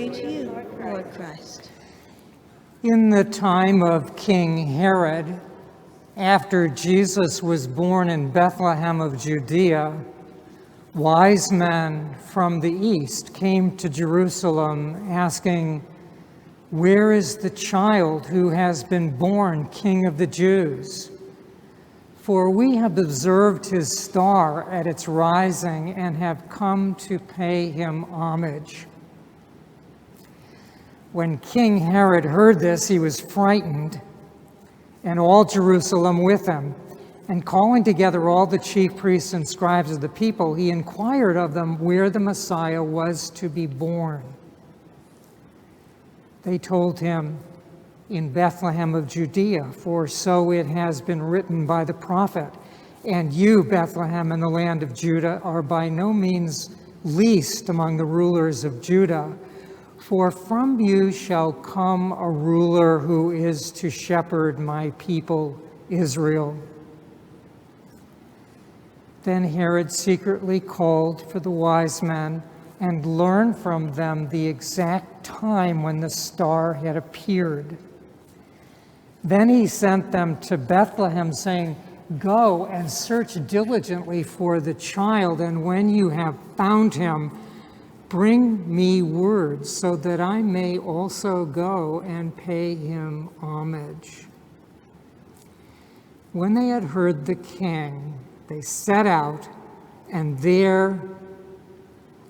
Glory to you, Lord Christ. In the time of King Herod, after Jesus was born in Bethlehem of Judea, wise men from the east came to Jerusalem asking, "Where is the child who has been born King of the Jews? For we have observed his star at its rising and have come to pay him homage." When King Herod heard this, he was frightened, and all Jerusalem with him. And calling together all the chief priests and scribes of the people, he inquired of them where the Messiah was to be born. They told him, "In Bethlehem of Judea, for so it has been written by the prophet, and you, Bethlehem, in the land of Judah, are by no means least among the rulers of Judah. For from you shall come a ruler who is to shepherd my people Israel." Then Herod secretly called for the wise men and learned from them the exact time when the star had appeared. Then he sent them to Bethlehem, saying, "Go and search diligently for the child, and when you have found him, bring me word so that I may also go and pay him homage." When they had heard the king, they set out, and there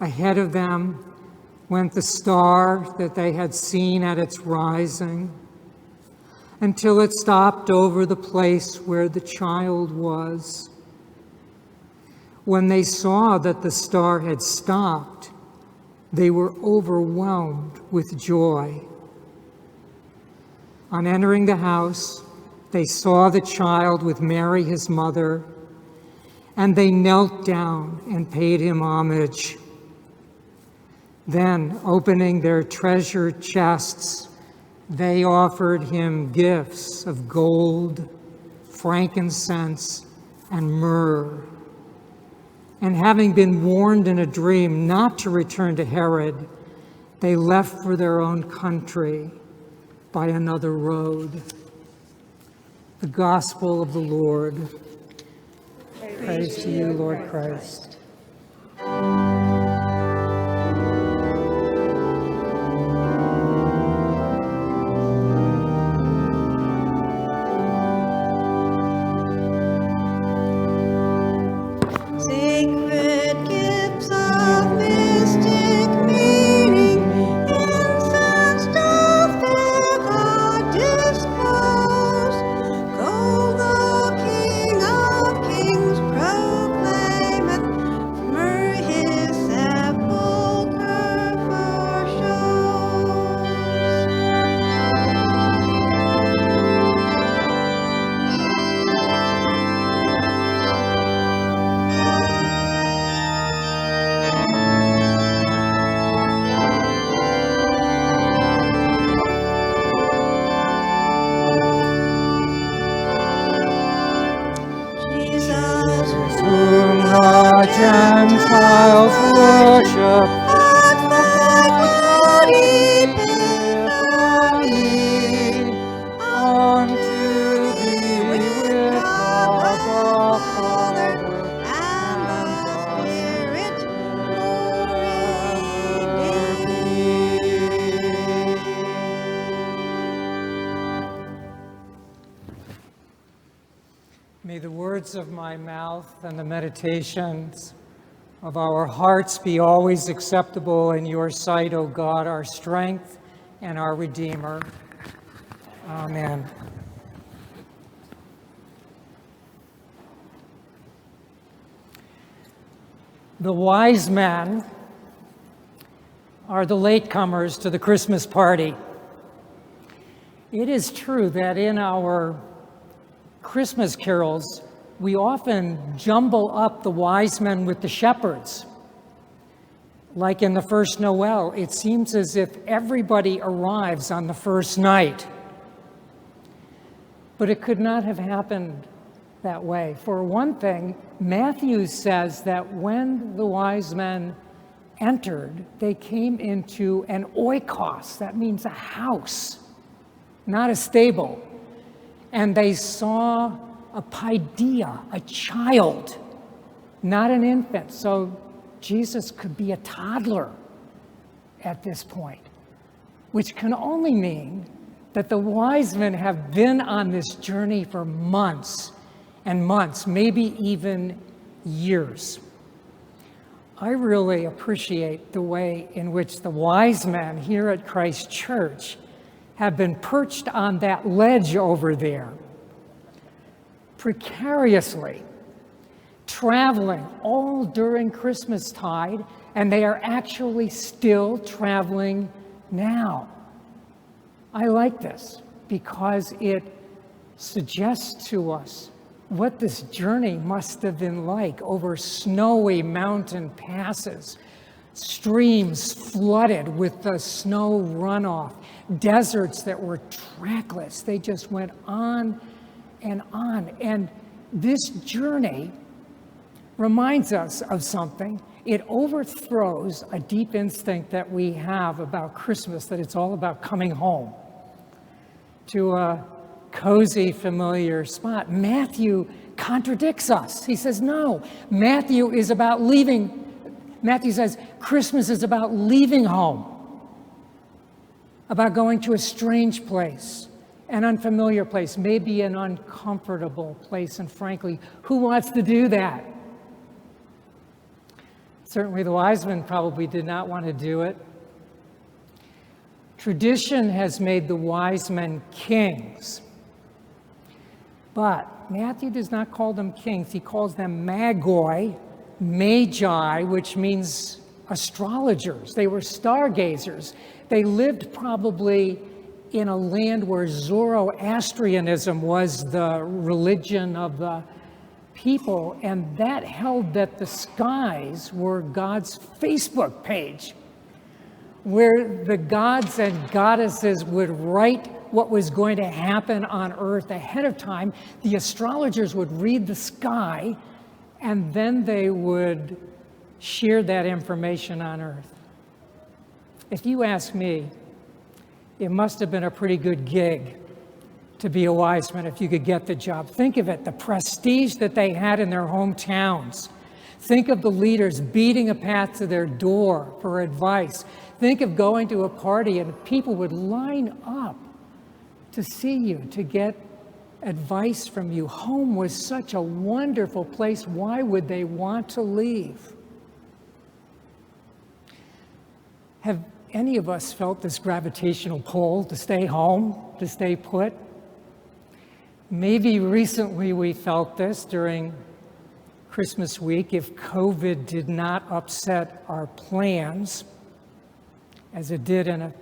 ahead of them went the star that they had seen at its rising, until it stopped over the place where the child was. When they saw that the star had stopped, they were overwhelmed with joy. On entering the house, they saw the child with Mary, his mother, and they knelt down and paid him homage. Then, opening their treasure chests, they offered him gifts of gold, frankincense, and myrrh. And having been warned in a dream not to return to Herod, they left for their own country by another road. The Gospel of the Lord. Praise to you, Lord Christ. Gentiles worship at thy glory Epiphany. Unto thee with God the Father and the Spirit glory be. May the words of my mouth and the meditations of our hearts be always acceptable in your sight, O God, our strength and our Redeemer. Amen. The wise men are the latecomers to the Christmas party. It is true that in our Christmas carols, we often jumble up the wise men with the shepherds. Like in the first Noel, it seems as if everybody arrives on the first night. But it could not have happened that way. For one thing, Matthew says that when the wise men entered, they came into an oikos. That means a house, not a stable. And they saw a paideia, a child, not an infant. So Jesus could be a toddler at this point, which can only mean that the wise men have been on this journey for months and months, maybe even years. I really appreciate the way in which the wise men here at Christ Church have been perched on that ledge over there, precariously, traveling all during Christmastide, and they are actually still traveling now. I like this because it suggests to us what this journey must have been like over snowy mountain passes, streams flooded with the snow runoff, deserts that were trackless. They just went on and on. And this journey reminds us of something. It overthrows a deep instinct that we have about Christmas, that it's all about coming home to a cozy, familiar spot. Matthew contradicts us. He says, no, Matthew is about leaving. Matthew says Christmas is about leaving home, about going to a strange place, an unfamiliar place, maybe an uncomfortable place. And frankly, who wants to do that? Certainly the wise men probably did not want to do it. Tradition has made the wise men kings. But Matthew does not call them kings. He calls them Magi, which means astrologers. They were stargazers. They lived probably in a land where Zoroastrianism was the religion of the people, and that held that the skies were God's Facebook page, where the gods and goddesses would write what was going to happen on earth ahead of time. The astrologers would read the sky, and then they would share that information on earth. If you ask me, it must have been a pretty good gig to be a wise man if you could get the job. Think of it, the prestige that they had in their hometowns. Think of the leaders beating a path to their door for advice. Think of going to a party and people would line up to see you, to get advice from you. Home was such a wonderful place. Why would they want to leave? Have any of us felt this gravitational pull to stay home, to stay put? Maybe recently we felt this during Christmas week if COVID did not upset our plans, as it did in a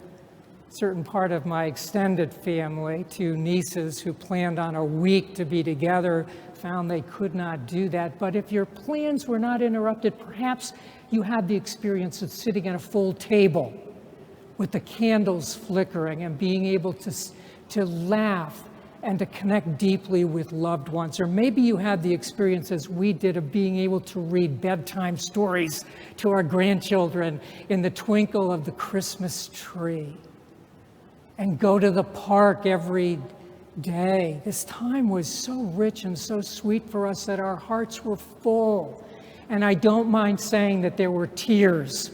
certain part of my extended family. Two nieces who planned on a week to be together found they could not do that. But if your plans were not interrupted, perhaps you had the experience of sitting at a full table with the candles flickering and being able to laugh and to connect deeply with loved ones. Or maybe you had the experience, as we did, of being able to read bedtime stories to our grandchildren in the twinkle of the Christmas tree and go to the park every day. This time was so rich and so sweet for us that our hearts were full. And I don't mind saying that there were tears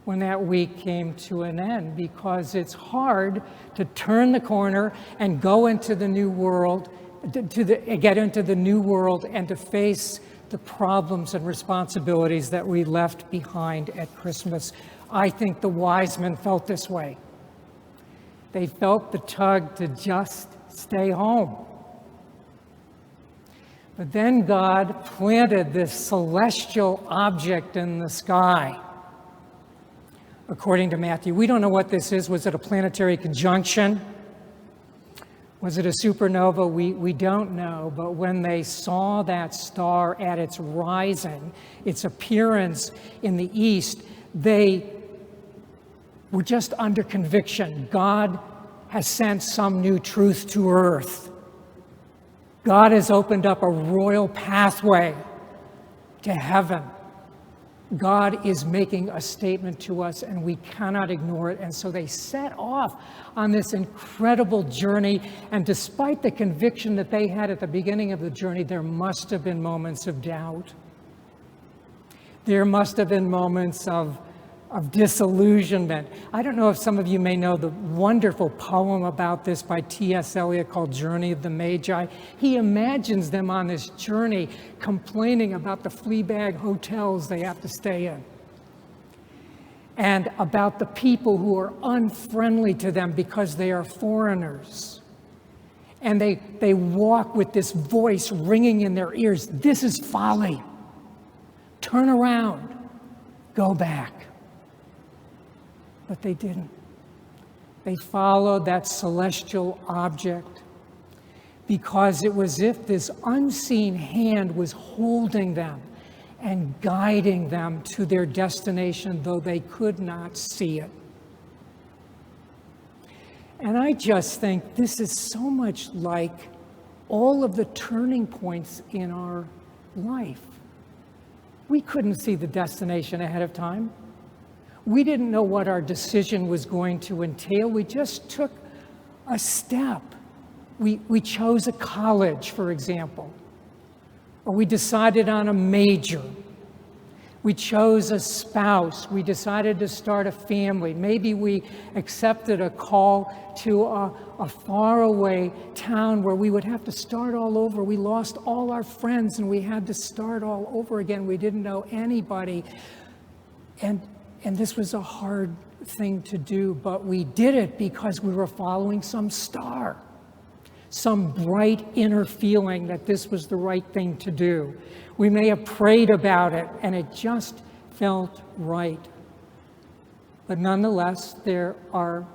when that week came to an end, because it's hard to turn the corner and go into the new world, get into the new world and to face the problems and responsibilities that we left behind at Christmas. I think the wise men felt this way. They felt the tug to just stay home. But then God planted this celestial object in the sky. According to Matthew, we don't know what this is. Was it a planetary conjunction? Was it a supernova? We don't know. But when they saw that star at its rising, its appearance in the east, they were just under conviction. God has sent some new truth to earth. God has opened up a royal pathway to heaven. God is making a statement to us and we cannot ignore it. And so they set off on this incredible journey. And despite the conviction that they had at the beginning of the journey, there must have been moments of doubt. There must have been moments of disillusionment. I don't know if some of you may know the wonderful poem about this by T.S. Eliot called Journey of the Magi. He imagines them on this journey complaining about the flea bag hotels they have to stay in, and about the people who are unfriendly to them because they are foreigners. And they walk with this voice ringing in their ears, "This is folly. Turn around. Go back." But they didn't. They followed that celestial object because it was as if this unseen hand was holding them and guiding them to their destination, though they could not see it. And I just think this is so much like all of the turning points in our life. We couldn't see the destination ahead of time. We didn't know what our decision was going to entail. We just took a step. We chose a college, for example, or we decided on a major. We chose a spouse. We decided to start a family. Maybe we accepted a call to a faraway town where we would have to start all over. We lost all our friends and we had to start all over again. We didn't know anybody. And this was a hard thing to do, but we did it because we were following some star, some bright inner feeling that this was the right thing to do. We may have prayed about it, and it just felt right. But nonetheless, there are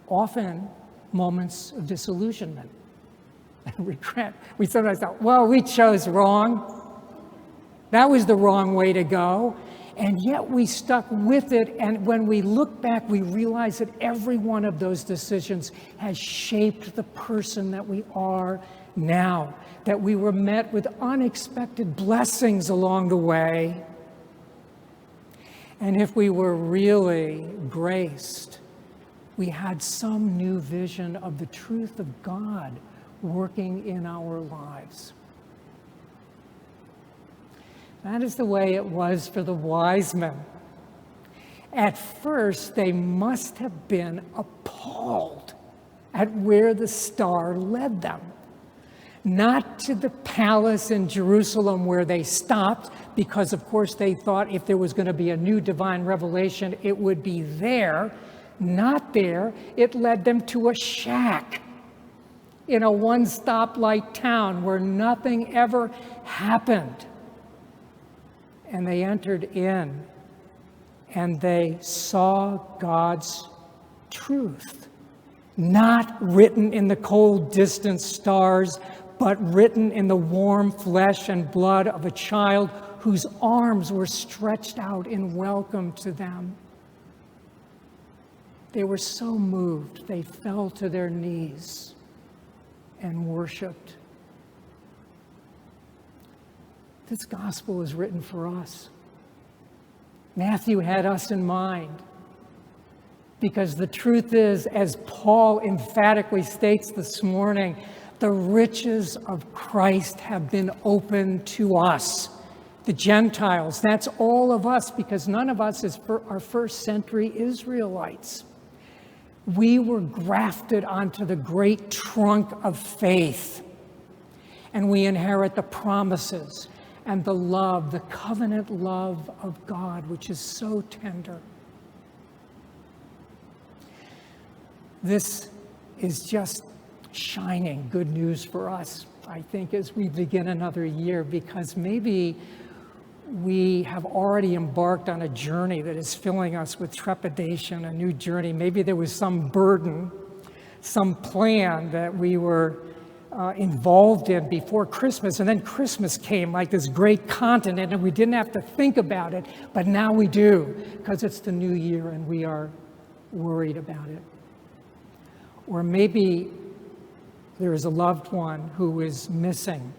often moments of disillusionment and regret. We sometimes thought, well, we chose wrong. That was the wrong way to go. And yet we stuck with it, and when we look back, we realize that every one of those decisions has shaped the person that we are now, that we were met with unexpected blessings along the way. And if we were really graced, we had some new vision of the truth of God working in our lives. That is the way it was for the wise men. At first, they must have been appalled at where the star led them. Not to the palace in Jerusalem where they stopped, because of course they thought if there was going to be a new divine revelation, it would be there. Not there. It led them to a shack in a one-stoplight town where nothing ever happened. And they entered in, and they saw God's truth, not written in the cold, distant stars, but written in the warm flesh and blood of a child whose arms were stretched out in welcome to them. They were so moved, they fell to their knees and worshiped. This gospel is written for us. Matthew had us in mind, because the truth is, as Paul emphatically states this morning, the riches of Christ have been opened to us, the Gentiles. That's all of us, because none of us are first century Israelites. We were grafted onto the great trunk of faith, and we inherit the promises and the love, the covenant love of God, which is so tender. This is just shining good news for us, I think, as we begin another year, because maybe we have already embarked on a journey that is filling us with trepidation, a new journey. Maybe there was some burden, some plan that we were involved in before Christmas, and then Christmas came like this great continent, and we didn't have to think about it, but now we do, because it's the new year and we are worried about it. Or maybe there is a loved one who is missing,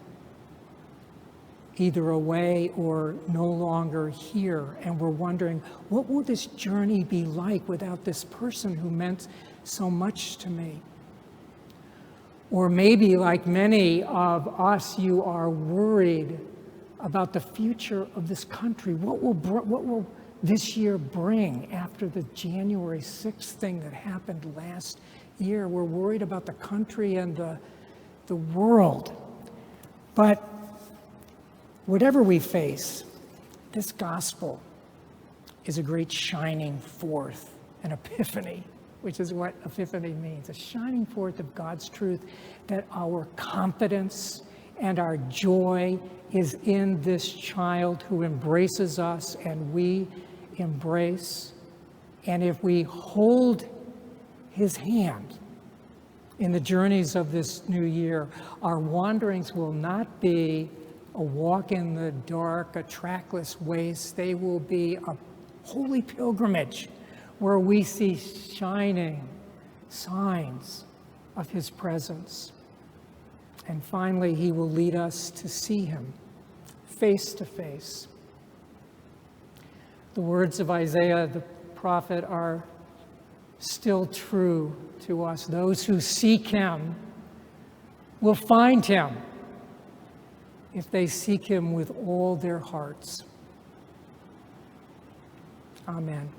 either away or no longer here. And we're wondering, what will this journey be like without this person who meant so much to me? Or maybe, like many of us, you are worried about the future of this country. What will this year bring after the January 6th thing that happened last year? We're worried about the country and the world. But whatever we face, this gospel is a great shining forth, an epiphany, which is what epiphany means, a shining forth of God's truth, that our confidence and our joy is in this child who embraces us and we embrace. And if we hold his hand in the journeys of this new year, our wanderings will not be a walk in the dark, a trackless waste. They will be a holy pilgrimage where we see shining signs of his presence. And finally, he will lead us to see him face to face. The words of Isaiah the prophet are still true to us. Those who seek him will find him if they seek him with all their hearts. Amen.